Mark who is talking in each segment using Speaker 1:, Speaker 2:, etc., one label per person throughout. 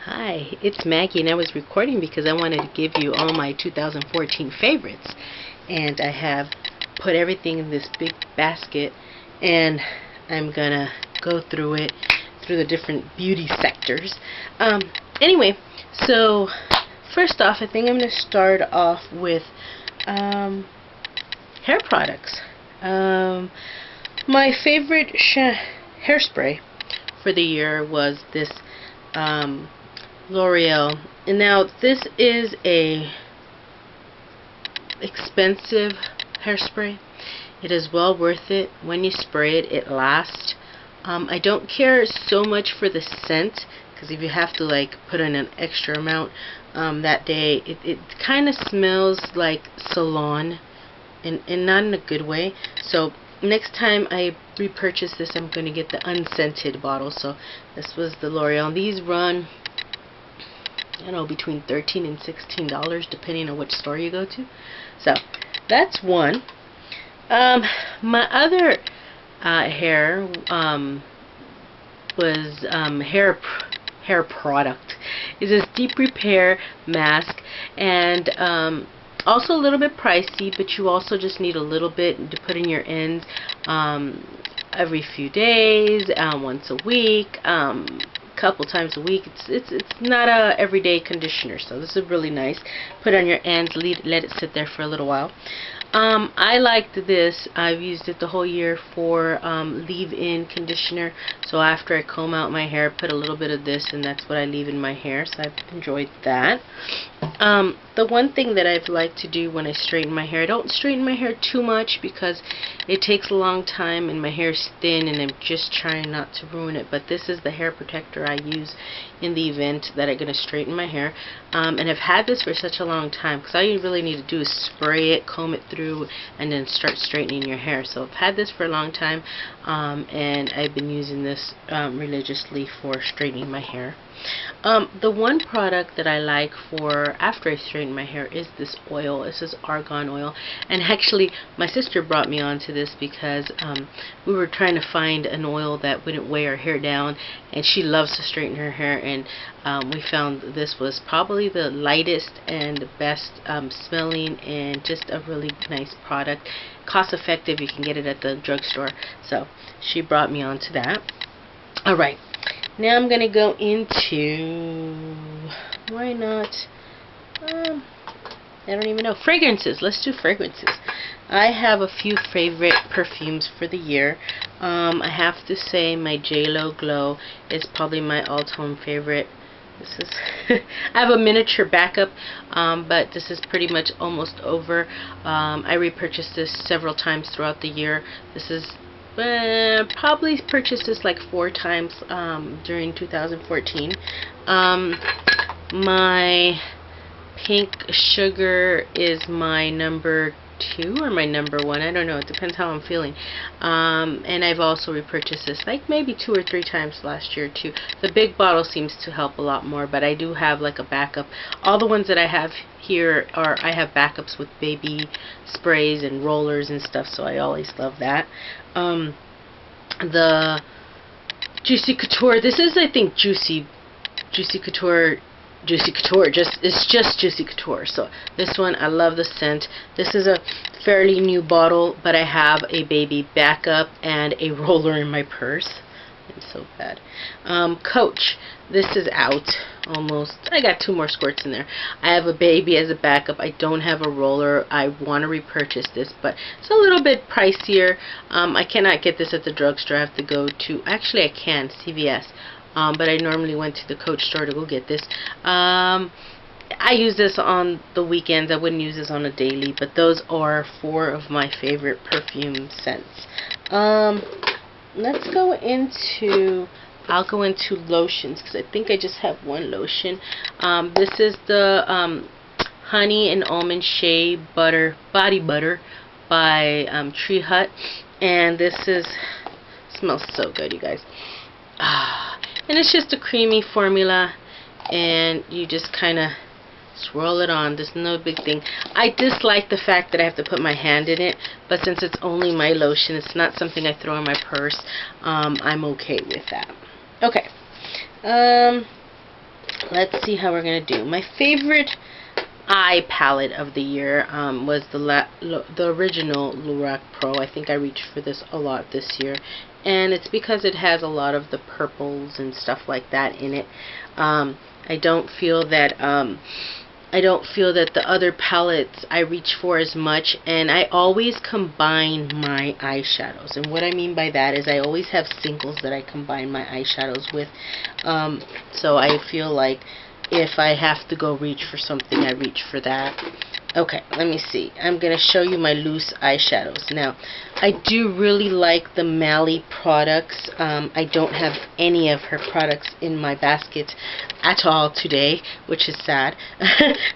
Speaker 1: Hi, it's Maggie, and I was recording because I wanted to give you all my 2014 favorites. And I have put everything in this big basket, and I'm gonna go through it, through the different beauty sectors. Anyway, so first off, I think I'm gonna start off with hair products. My favorite hairspray for the year was this Loreal, and now this is a expensive hairspray. It is well worth it. When you spray it, it lasts. I don't care so much for the scent, because if you have to like put in an extra amount that day, it kind of smells like salon, and not in a good way. So next time I repurchase this, I'm going to get the unscented bottle. So this was the L'Oreal. These run, I don't know, between $13 and $16 depending on which store you go to. So that's one. My other hair was hair product. Is this deep repair mask, and also a little bit pricey, but you also just need a little bit to put in your ends every few days, once a week, couple times a week. It's not a everyday conditioner, so this is really nice. Put on your ends, let it sit there for a little while. I liked this. I've used it the whole year for leave-in conditioner. So after I comb out my hair, put a little bit of this, and that's what I leave in my hair. So I've enjoyed that. The one thing that I've liked to do when I straighten my hair, I don't straighten my hair too much because it takes a long time and my hair is thin, and I'm just trying not to ruin it. But this is the hair protector I use in the event that I'm going to straighten my hair. And I've had this for such a long time, because all you really need to do is spray it, comb it through, and then start straightening your hair. So I've had this for a long time, and I've been using this religiously for straightening my hair. The one product that I like for after I straighten my hair is this oil. This is argan oil, and actually my sister brought me onto this because we were trying to find an oil that wouldn't weigh her hair down, and she loves to straighten her hair, and we found this was probably the lightest and best smelling, and just a really nice product. Cost effective. You can get it at the drugstore, so she brought me onto that. Alright, now I'm going to go into, why not, I don't even know, fragrances. Let's do fragrances. I have a few favorite perfumes for the year. I have to say my JoLo Glow is probably my all-time favorite. This is I have a miniature backup, but this is pretty much almost over. I repurchased this several times throughout the year. This is probably purchased this like 4 times during 2014. My pink sugar is my number 2 or my number 1. I don't know. It depends how I'm feeling. And I've also repurchased this like maybe 2 or 3 times last year too. The big bottle seems to help a lot more, but I do have like a backup. All the ones that I have here are, I have backups with baby sprays and rollers and stuff, so I always love that. The Juicy Couture, this is, I think, Juicy Couture, it's just Juicy Couture. So this one, I love the scent. This is a fairly new bottle, but I have a baby backup and a roller in my purse. It's so bad. Coach, this is out almost. I got 2 more squirts in there. I have a baby as a backup. I don't have a roller. I want to repurchase this, but it's a little bit pricier. I cannot get this at the drugstore. I have to go to, actually I can, CVS. But I normally went to the Coach store to go get this. I use this on the weekends. I wouldn't use this on a daily, but those are 4 of my favorite perfume scents. Let's go into, I'll go into lotions, because I think I just have one lotion. This is the Honey and Almond Shea Butter Body Butter by Tree Hut, and this is, smells so good, you guys. And it's just a creamy formula, and you just kind of swirl it on. There's no big thing. I dislike the fact that I have to put my hand in it, but since it's only my lotion, it's not something I throw in my purse, I'm okay with that. Okay. let's see how we're going to do. My favorite eye palette of the year was the original LORAC Pro. I think I reached for this a lot this year, and it's because it has a lot of the purples and stuff like that in it. I don't feel that the other palettes I reach for as much, and I always combine my eyeshadows. And what I mean by that is I always have singles that I combine my eyeshadows with. So I feel like if I have to go reach for something, I reach for that. Okay, let me see. I'm going to show you my loose eyeshadows. Now, I do really like the Mally products. I don't have any of her products in my basket at all today, which is sad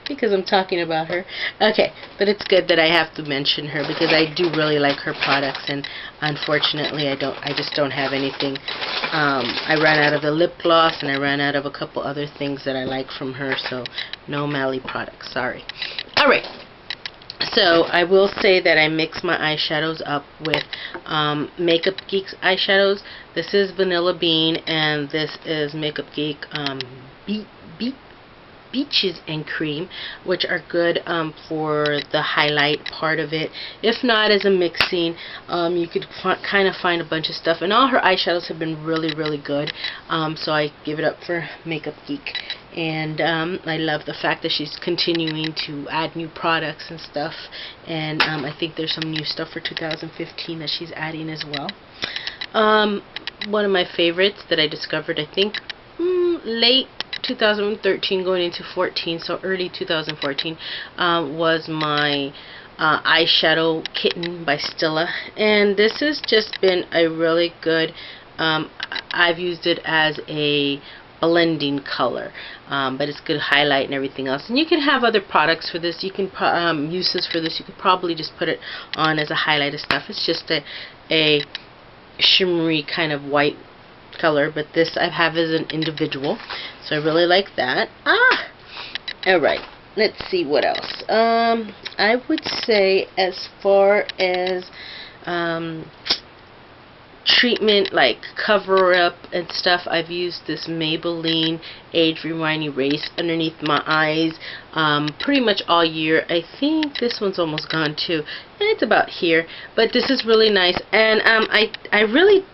Speaker 1: because I'm talking about her. Okay, but it's good that I have to mention her because I do really like her products, and unfortunately I just don't have anything. I ran out of the lip gloss, and I ran out of a couple other things that I like from her, so no Mally products, sorry. Alright, so I will say that I mix my eyeshadows up with Makeup Geek's eyeshadows. This is Vanilla Bean, and this is Makeup Geek Beaches and Cream, which are good for the highlight part of it. If not, as a mixing, you could kind of find a bunch of stuff, and all her eyeshadows have been really, really good, so I give it up for Makeup Geek. And I love the fact that she's continuing to add new products and stuff, and I think there's some new stuff for 2015 that she's adding as well. One of my favorites that I discovered, I think late 2013 going into 14, so early 2014, was my eyeshadow Kitten by Stlla, and this has just been a really good, I've used it as a blending color, but it's good highlight and everything else. And you can have other products for this. You can uses for this. You could probably just put it on as a highlight of stuff. It's just a shimmery kind of white color, but this I have as an individual, so I really like that. Alright, let's see what else. I would say, as far as treatment, like cover up and stuff, I've used this Maybelline Age Rewind Erase underneath my eyes pretty much all year. I think this one's almost gone too, and it's about here, but this is really nice. And I really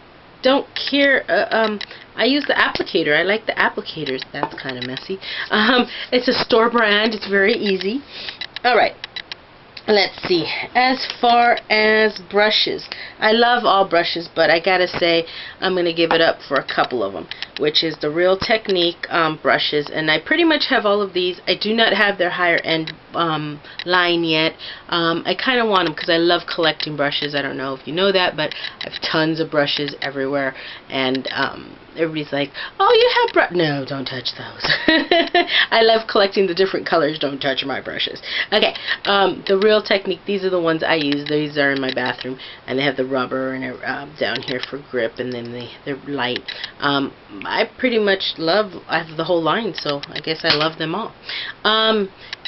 Speaker 1: don't care. I use the applicator. I like the applicators. That's kind of messy. It's a store brand. It's very easy. Alright, let's see. As far as brushes, I love all brushes, but I gotta say I'm going to give it up for a couple of them, which is the Real Technique brushes, and I pretty much have all of these. I do not have their higher end line yet. I kind of want them because I love collecting brushes. I don't know if you know that, but I have tons of brushes everywhere, and everybody's like, oh, you have no, don't touch those. I love collecting the different colors. Don't touch my brushes. Okay, the Real Technique, these are the ones I use. These are in my bathroom, and they have the rubber and down here for grip, and then they're light. I pretty much I have the whole line, so I guess I love them all.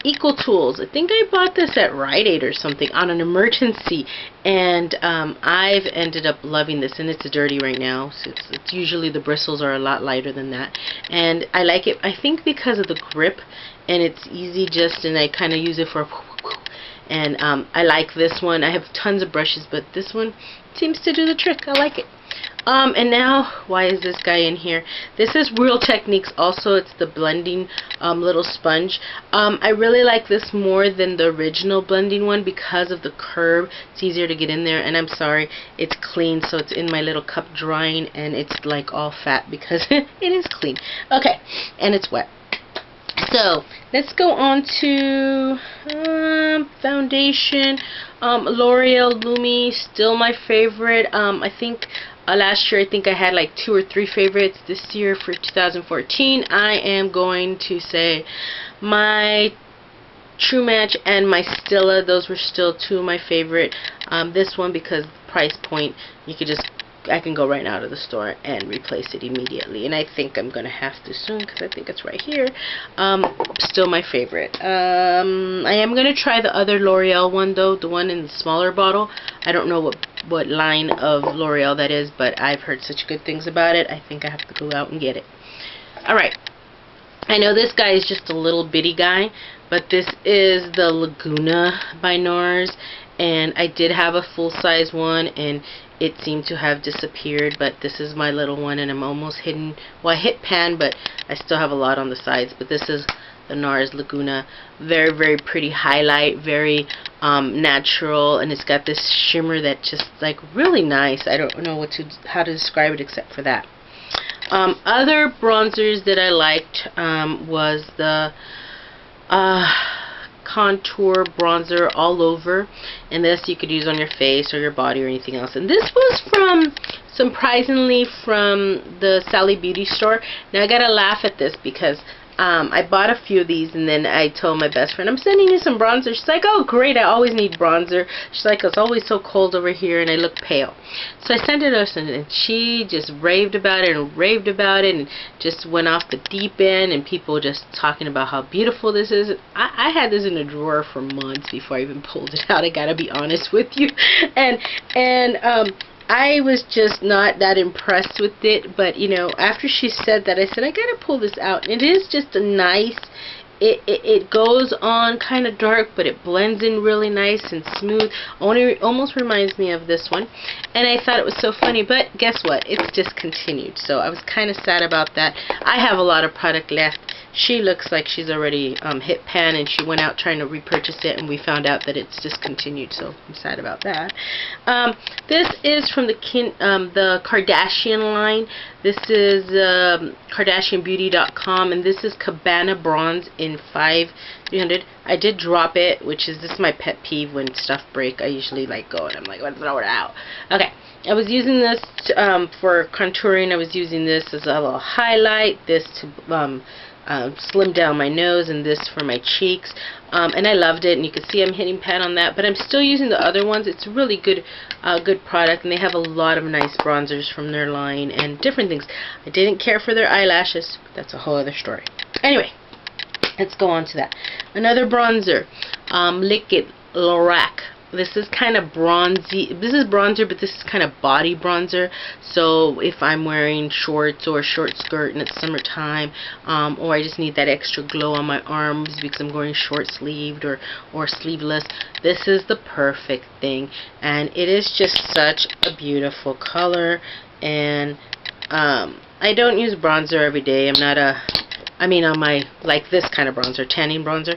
Speaker 1: Ecotools, I think I bought this at Rite Aid or something on an emergency, and I've ended up loving this, and it's dirty right now. So it's usually the bristles are a lot lighter than that, and I like it, I think, because of the grip, and it's easy and I kind of use it for and I like this one. I have tons of brushes, but this one seems to do the trick. I like it. And now, why is this guy in here? This is Real Techniques also. It's the blending little sponge. I really like this more than the original blending one because of the curve. It's easier to get in there, and I'm sorry, it's clean, so it's in my little cup drying, and it's like all fat because it is clean. Okay, and it's wet. So let's go on to foundation. L'Oreal Lumi, still my favorite. I think last year I had like 2 or 3 favorites. This year for 2014 I am going to say my True Match and my Stlla. Those were still 2 of my favorite. This one because price point, I can go right now to the store and replace it immediately, and I think I'm gonna have to soon because I think it's right here. Still my favorite. I am gonna try the other L'Oreal one though, the one in the smaller bottle. I don't know what line of L'Oreal that is, but I've heard such good things about it. I think I have to go out and get it. Alright, I know this guy is just a little bitty guy, but this is the Laguna by NARS, and I did have a full-size one, and it seemed to have disappeared, but this is my little one, and I'm almost hidden. Well, I hit pan, but I still have a lot on the sides. But this is the NARS Laguna. Very, very pretty highlight, very natural, and it's got this shimmer that just like really nice. I don't know how to describe it except for that. Other bronzers that I liked was the contour bronzer all over, and this you could use on your face or your body or anything else. And this was surprisingly from the Sally Beauty store. Now I gotta laugh at this because I bought a few of these, and then I told my best friend, I'm sending you some bronzer. She's like, oh great, I always need bronzer. She's like, it's always so cold over here and I look pale. So I sent it to her, and she just raved about it and just went off the deep end, and people just talking about how beautiful this is. I had this in a drawer for months before I even pulled it out, I gotta be honest with you. And I was just not that impressed with it, but you know, after she said that, I said I gotta pull this out. It is just a nice, it goes on kind of dark, but it blends in really nice and smooth. Almost reminds me of this one, and I thought it was so funny, but guess what, it's discontinued, so I was kind of sad about that. I have a lot of product left. She looks like she's already hit pan, and she went out trying to repurchase it, and we found out that it's discontinued, so I'm sad about that. This is from the Kardashian line. This is KardashianBeauty.com, and this is Cabana Bronze in 5300. I did drop it, this is my pet peeve when stuff break. I usually like go and I'm like, let's throw it out. Okay. I was using this for contouring. I was using this as a little highlight, this to slim down my nose, and this for my cheeks, and I loved it, and you can see I'm hitting pan on that, but I'm still using the other ones. It's a really good good product, and they have a lot of nice bronzers from their line and different things. I didn't care for their eyelashes, but that's a whole other story. Anyway, let's go on to that. Another bronzer, Liquid LORAC. This is kind of bronzy. This is bronzer, but this is kind of body bronzer. So if I'm wearing shorts or a short skirt and it's summertime, or I just need that extra glow on my arms because I'm going short sleeved or sleeveless, this is the perfect thing. And it is just such a beautiful color. And I don't use bronzer every day. I'm not a on my, like this kind of bronzer, tanning bronzer,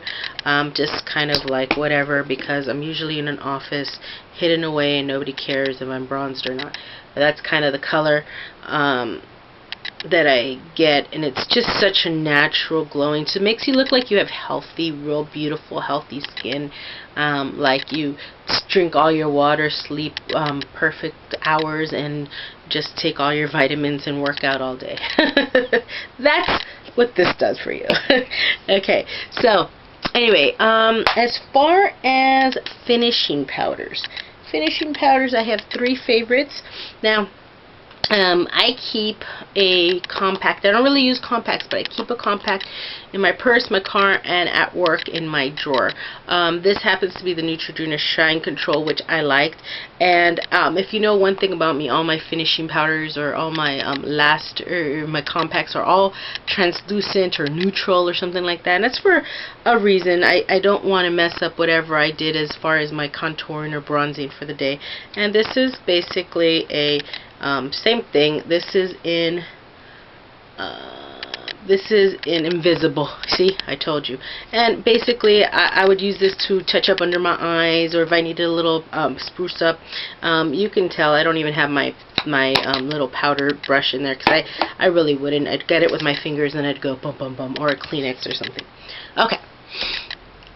Speaker 1: just kind of like whatever, because I'm usually in an office hidden away and nobody cares if I'm bronzed or not. But that's kind of the color that I get, and it's just such a natural glowing, so it makes you look like you have healthy, real beautiful, healthy skin, like you drink all your water, sleep perfect hours, and just take all your vitamins and work out all day. That's what this does for you. Okay, so anyway, as far as finishing powders, I have 3 favorites. Now, I keep a compact. I don't really use compacts, but I keep a compact in my purse, my car, and at work in my drawer. This happens to be the Neutrogena Shine Control, which I liked. And if you know one thing about me, all my finishing powders or all my my compacts are all translucent or neutral or something like that. And that's for a reason. I don't want to mess up whatever I did as far as my contouring or bronzing for the day. And this is basically a same thing. This is in Invisible. See, I told you. And basically, I would use this to touch up under my eyes, or if I needed a little spruce up. You can tell I don't even have my little powder brush in there, because I really wouldn't. I'd get it with my fingers and I'd go bum bum bum, or a Kleenex or something. Okay.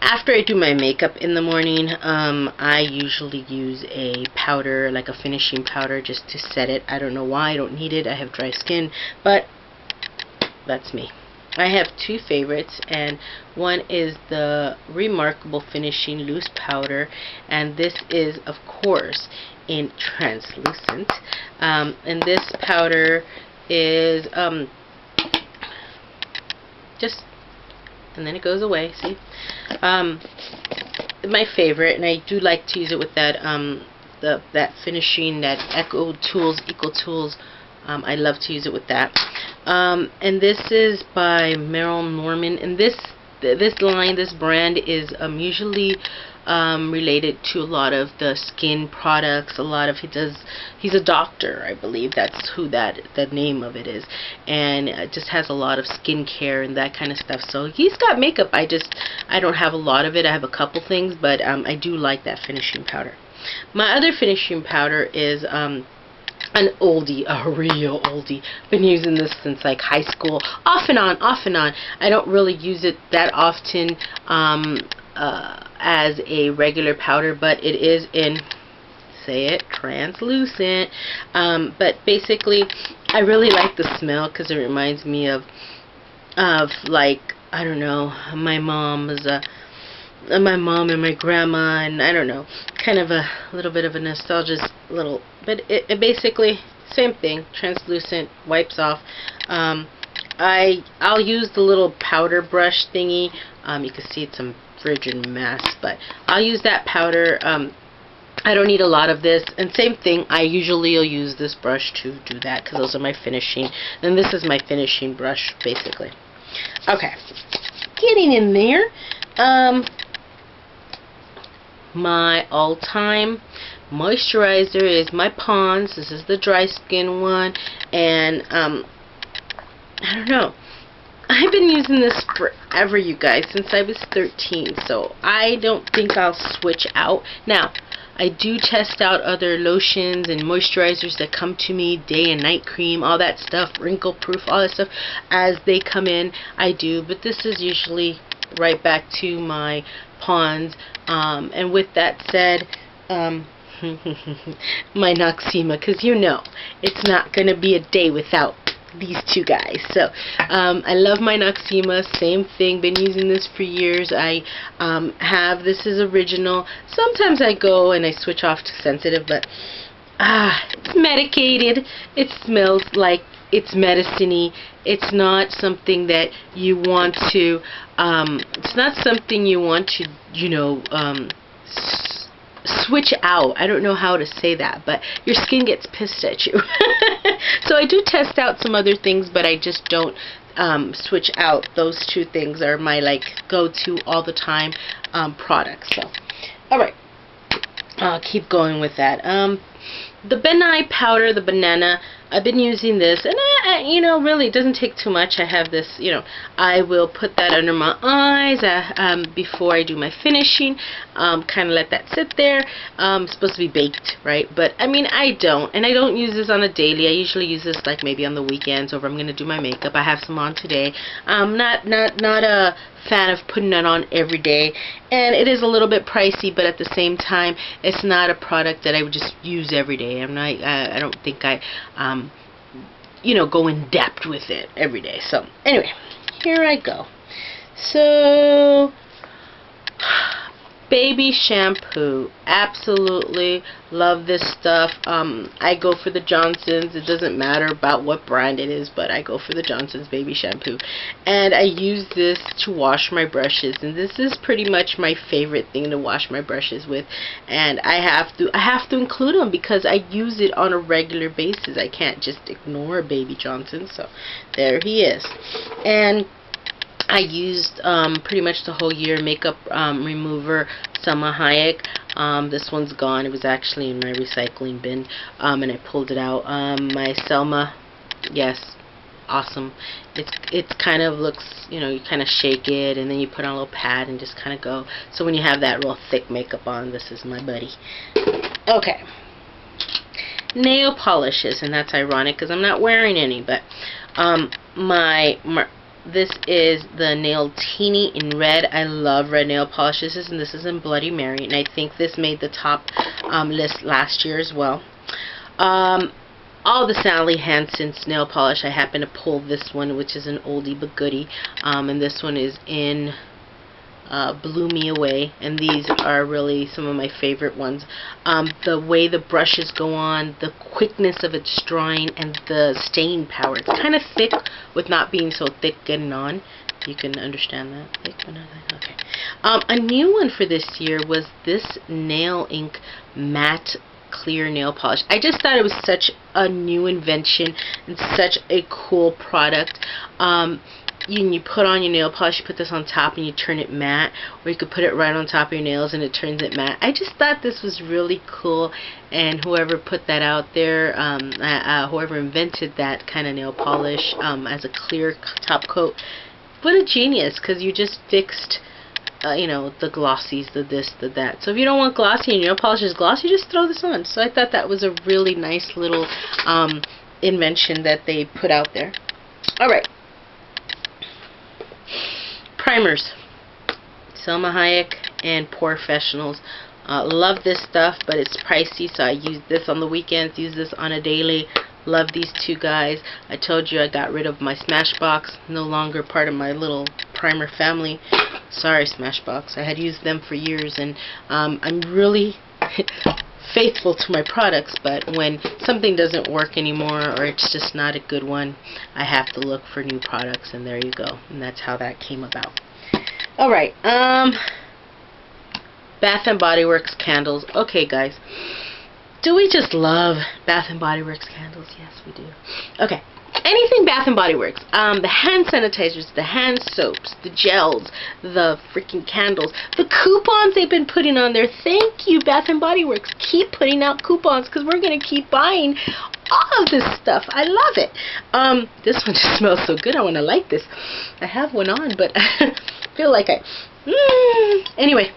Speaker 1: After I do my makeup in the morning, I usually use a powder, like a finishing powder, just to set it. I don't know why. I don't need it. I have dry skin, but that's me. I have 2 favorites, and one is the Remarkable Finishing Loose Powder, and this is, of course, in translucent. And this powder is just, and then it goes away, see? My favorite, and I do like to use it with that that finishing, that Ecotools. I love to use it with that. And this is by Merle Norman, and this line, this brand is usually related to a lot of the skin products. A lot of he's a doctor, I believe that's who the name of it is, and it just has a lot of skincare and that kind of stuff. So he's got makeup. I don't have a lot of it. I have a couple things, but I do like that finishing powder. My other finishing powder is an oldie, a real oldie. Been using this since like high school, off and on. I don't really use it that often as a regular powder, but it is in, say it, translucent. But basically, I really like the smell because it reminds me of like, I don't know, my mom and my grandma, and I don't know, kind of a little bit of a nostalgia, but it basically same thing, translucent, wipes off. I'll use the little powder brush thingy. You can see it's some virgin mass, but I'll use that powder. I don't need a lot of this, and same thing, I usually will use this brush to do that because those are my finishing, and this is my finishing brush basically. Okay, getting in there. My all-time moisturizer is my Pond's. This is the dry skin one, and I don't know, I've been using this forever, you guys, since I was 13, so I don't think I'll switch out. Now, I do test out other lotions and moisturizers that come to me, day and night cream, all that stuff, wrinkle proof, all that stuff, as they come in, I do, but this is usually right back to my Pond's. And with that said, my Noxzema, because you know it's not going to be a day without these two guys. So I love my Noxzema, same thing, been using this for years. I this is original. Sometimes I go and I switch off to sensitive, but it's medicated. It smells like it's medicine-y. It's not something that you want to you know, switch out. I don't know how to say that, but your skin gets pissed at you. So I do test out some other things, but I just don't switch out. Those two things are my like go-to all the time products. So alright, I'll keep going with that. The Benai powder, the banana, I've been using this, and you know, really, it doesn't take too much. I have this, you know, I will put that under my eyes before I do my finishing, kind of let that sit there. It's supposed to be baked, right? But, I mean, I don't, and I don't use this on a daily. I usually use this, like, maybe on the weekends, or if I'm going to do my makeup. I have some on today. Not a fan of putting it on every day, and it is a little bit pricey, but at the same time, it's not a product that I would just use every day. I don't think I you know, go in depth with it every day. So anyway, here I go. So baby shampoo, absolutely love this stuff. I go for the Johnson's. It doesn't matter about what brand it is, but I go for the Johnson's baby shampoo, and I use this to wash my brushes, and this is pretty much my favorite thing to wash my brushes with, and I have to include them because I use it on a regular basis. I can't just ignore baby Johnson. So there he is. And I used pretty much the whole year makeup remover Selma Hayek. This one's gone. It was actually in my recycling bin, and I pulled it out. My Selma, yes, awesome. It's kind of looks, you know, you kind of shake it and then you put on a little pad and just kind of go. So when you have that real thick makeup on, this is my buddy. Okay. Nail polishes, and that's ironic because I'm not wearing any, but this is the Nail Teeny in red. I love red nail polishes, and this is in Bloody Mary, and I think this made the top list last year as well. All the Sally Hansen's nail polish, I happen to pull this one, which is an oldie but goodie, and this one is in Blew Me Away, and these are really some of my favorite ones. The way the brushes go on, the quickness of its drying, and the staying power. It's kind of thick with not being so thick getting on. You can understand that. Thick, okay. A new one for this year was this Nail Ink Matte clear nail polish. I just thought it was such a new invention and such a cool product. You put on your nail polish, you put this on top and you turn it matte, or you could put it right on top of your nails and it turns it matte. I just thought this was really cool, and whoever put that out there, whoever invented that kind of nail polish as a clear top coat, what a genius, because you just fixed you know, the glossies, the this, the that. So if you don't want glossy and your nail polish is glossy, just throw this on. So I thought that was a really nice little invention that they put out there. Alright. Primers. Salma Hayek and Porefessionals. Love this stuff, but it's pricey, so I use this on the weekends, use this on a daily. Love these two guys. I told you I got rid of my Smashbox, no longer part of my little primer family. Sorry, Smashbox. I had used them for years, and I'm really faithful to my products, but when something doesn't work anymore, or it's just not a good one, I have to look for new products, and there you go. And that's how that came about. Alright, Bath & Body Works candles. Okay, guys. Do we just love Bath & Body Works candles? Yes, we do. Okay. Anything Bath & Body Works. The hand sanitizers, the hand soaps, the gels, the freaking candles, the coupons they've been putting on there. Thank you, Bath & Body Works. Keep putting out coupons, because we're going to keep buying all of this stuff. I love it. This one just smells so good. I want to light this. I have one on, but I feel like anyway,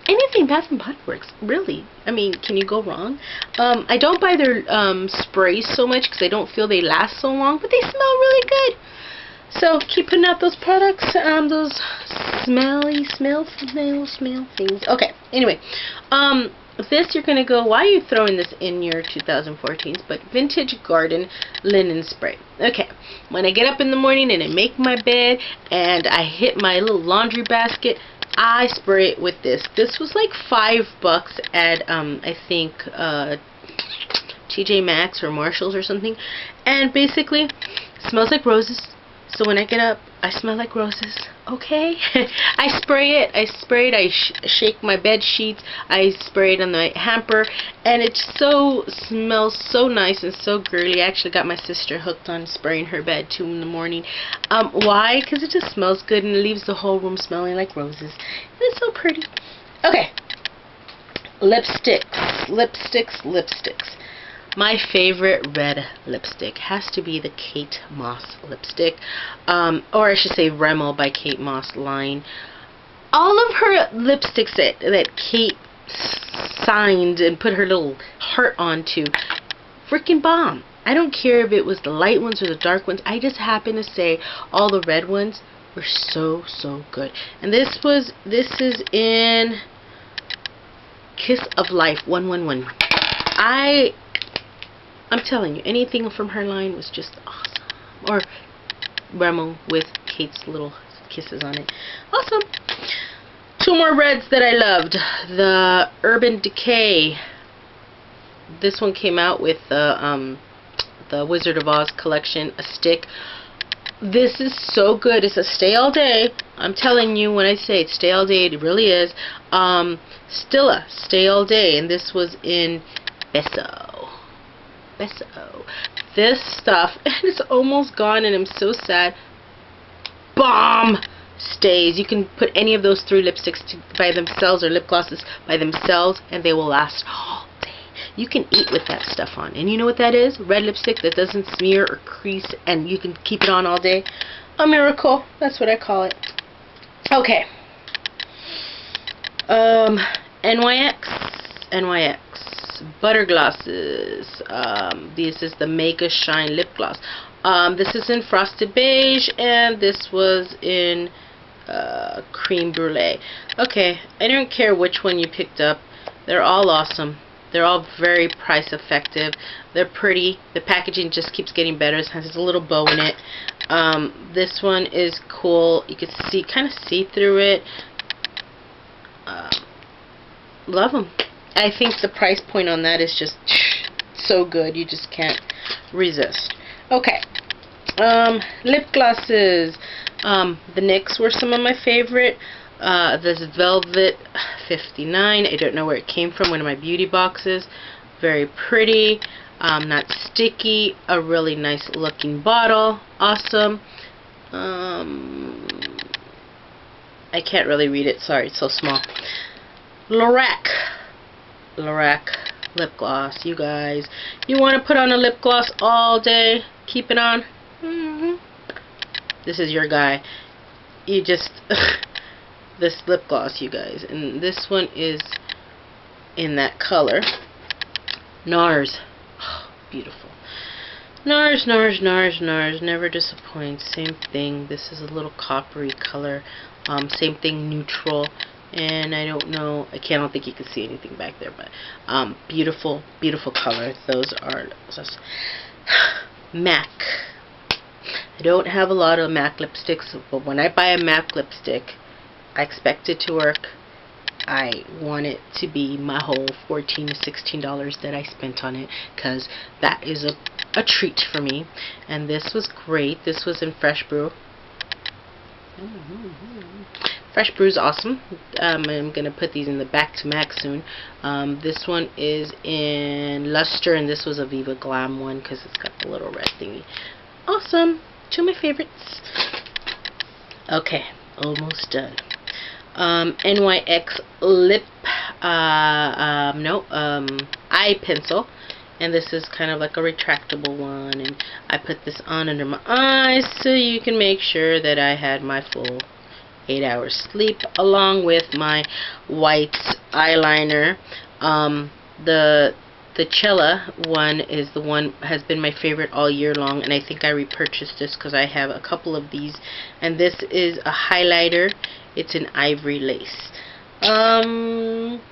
Speaker 1: anything Bath & Body Works, really. I mean, can you go wrong? I don't buy their sprays so much because I don't feel they last so long, but they smell really good. So keep putting out those products, those smelly smell things. Okay, anyway, this you're going to go, why are you throwing this in your 2014s? But Vintage Garden Linen Spray. Okay, when I get up in the morning and I make my bed and I hit my little laundry basket, I spray it with this. This was like $5 at I think TJ Maxx or Marshalls or something, and basically it smells like roses. So when I get up, I smell like roses. Okay. I spray it. I shake my bed sheets. I spray it on the hamper, and it smells so nice and so girly. I actually got my sister hooked on spraying her bed too in the morning. Why? Because it just smells good and it leaves the whole room smelling like roses. It's so pretty. Okay. Lipsticks. My favorite red lipstick has to be the Kate Moss lipstick, or I should say Rimmel by Kate Moss line. All of her lipsticks that Kate signed and put her little heart onto, freaking bomb. I don't care if it was the light ones or the dark ones. I just happen to say all the red ones were so good. And this is in Kiss of Life 111. I'm telling you, anything from her line was just awesome. Or Rimmel with Kate's little kisses on it. Awesome. Two more reds that I loved. The Urban Decay. This one came out with the Wizard of Oz collection, a stick. This is so good. It's a stay all day. I'm telling you, when I say it's stay all day, it really is. Stlla, stay all day. And this was in Bese. This stuff, and it's almost gone, and I'm so sad. Bomb stays. You can put any of those three lipsticks by themselves or lip glosses by themselves, and they will last all day. You can eat with that stuff on. And you know what that is? Red lipstick that doesn't smear or crease, and you can keep it on all day. A miracle. That's what I call it. Okay. NYX. Butter glosses. This is the Mega Shine lip gloss. This is in Frosted Beige, and this was in Cream Brulee. Okay, I don't care which one you picked up. They're all awesome. They're all very price effective. They're pretty. The packaging just keeps getting better. It has a little bow in it. This one is cool. You can kind of see through it. Love them. I think the price point on that is just so good. You just can't resist. Okay. Lip glosses. The NYX were some of my favorite. This Velvet 59. I don't know where it came from. One of my beauty boxes. Very pretty. Not sticky. A really nice looking bottle. Awesome. I can't really read it. Sorry, it's so small. LORAC lip gloss. You guys, you want to put on a lip gloss all day? Keep it on. This is your guy. You just this lip gloss, you guys, and this one is in that color. NARS. Oh, beautiful. NARS, never disappoints. Same thing. This is a little coppery color. Same thing, neutral. And I don't know, I don't think you can see anything back there, but beautiful, beautiful color. Those are MAC. I don't have a lot of MAC lipsticks, but when I buy a MAC lipstick, I expect it to work. I want it to be my whole $14 to $16 that I spent on it, because that is a treat for me. And this was great. This was in Fresh Brew. Fresh Brew is awesome. I'm going to put these in the back to MAC soon. This one is in Luster, and this was a Viva Glam one because it's got the little red thingy. Awesome. Two of my favorites. Okay, almost done. NYX lip eye pencil, and this is kind of like a retractable one, and I put this on under my eyes so you can make sure that I had my full 8 hours sleep, along with my white eyeliner. The Chella one is the one has been my favorite all year long, and I think I repurchased this because I have a couple of these. And this is a highlighter. It's an ivory lace. I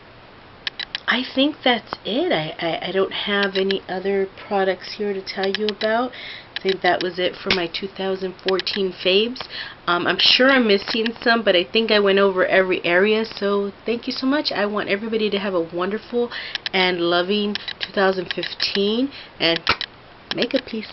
Speaker 1: think that's it. I don't have any other products here to tell you about. I think that was it for my 2014 faves. I'm sure I'm missing some, but I think I went over every area. So thank you so much. I want everybody to have a wonderful and loving 2015, and make a peace.